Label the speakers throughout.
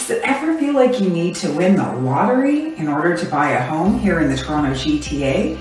Speaker 1: Does it ever feel like you need to win the lottery in order to buy a home here in the Toronto GTA?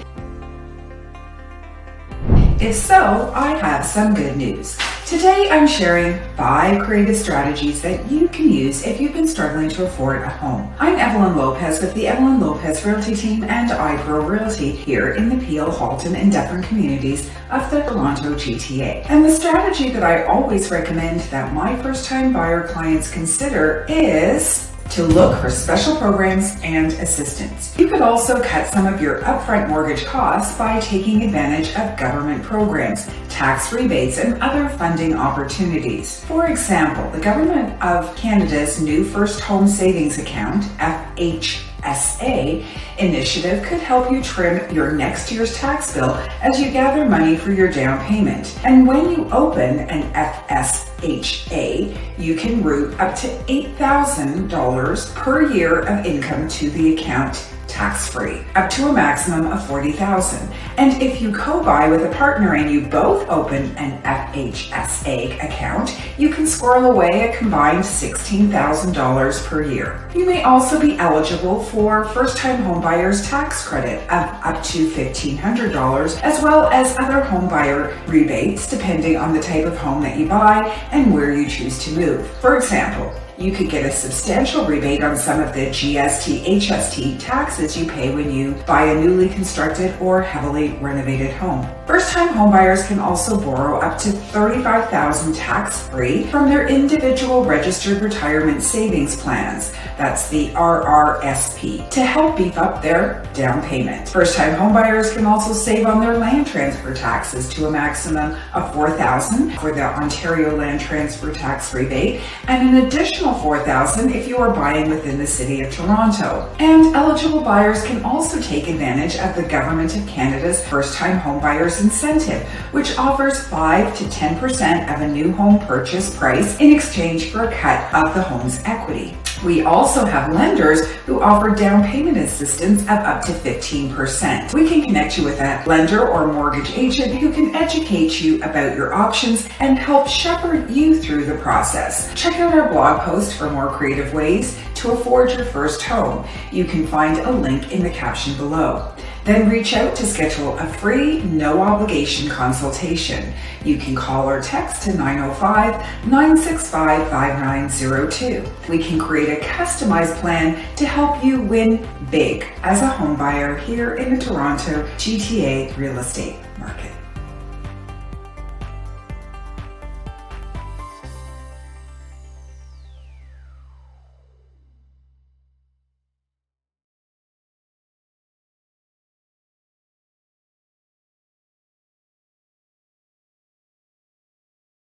Speaker 1: If so, I have some good news. Today I'm sharing 5 creative strategies that you can use if you've been struggling to afford a home. I'm Evelyn Lopes with the Evelyn Lopes Realty Team and iPro Realty here in the Peel, Halton and Dufferin communities of the Toronto GTA. And the strategy that I always recommend that my first-time buyer clients consider is to look for special programs and assistance. You could also cut some of your upfront mortgage costs by taking advantage of government programs, tax rebates, and other funding opportunities. For example, the Government of Canada's new First Home Savings Account, FHSA, initiative could help you trim your next year's tax bill as you gather money for your down payment. And when you open an FSHA, you can route up to $8,000 per year of income to the account tax-free, up to a maximum of $40,000. And if you co-buy with a partner and you both open an FHSA account, you can squirrel away a combined $16,000 per year. You may also be eligible for first-time homebuyers tax credit of up to $1,500, as well as other homebuyer rebates depending on the type of home that you buy and where you choose to move. For example, you could get a substantial rebate on some of the GST, HST taxes you pay when you buy a newly constructed or heavily renovated home. First-time homebuyers can also borrow up to $35,000 tax-free from their individual registered retirement savings plans, that's the RRSP, to help beef up their down payment. First-time homebuyers can also save on their land transfer taxes to a maximum of $4,000 for the Ontario Land Transfer Tax rebate, and an additional $4,000 if you are buying within the City of Toronto. And eligible buyers can also take advantage of the Government of Canada's First-Time Homebuyers Incentive, which offers 5 to 10% of a new home purchase price in exchange for a cut of the home's equity. We also have lenders who offer down payment assistance of up to 15%. We can connect you with a lender or mortgage agent who can educate you about your options and help shepherd you through the process. Check out our blog post for more creative ways to afford your first home. You can find a link in the caption below. Then reach out to schedule a free, no-obligation consultation. You can call or text to 905-965-5902. We can create a customized plan to help you win big as a home buyer here in the Toronto GTA real estate market.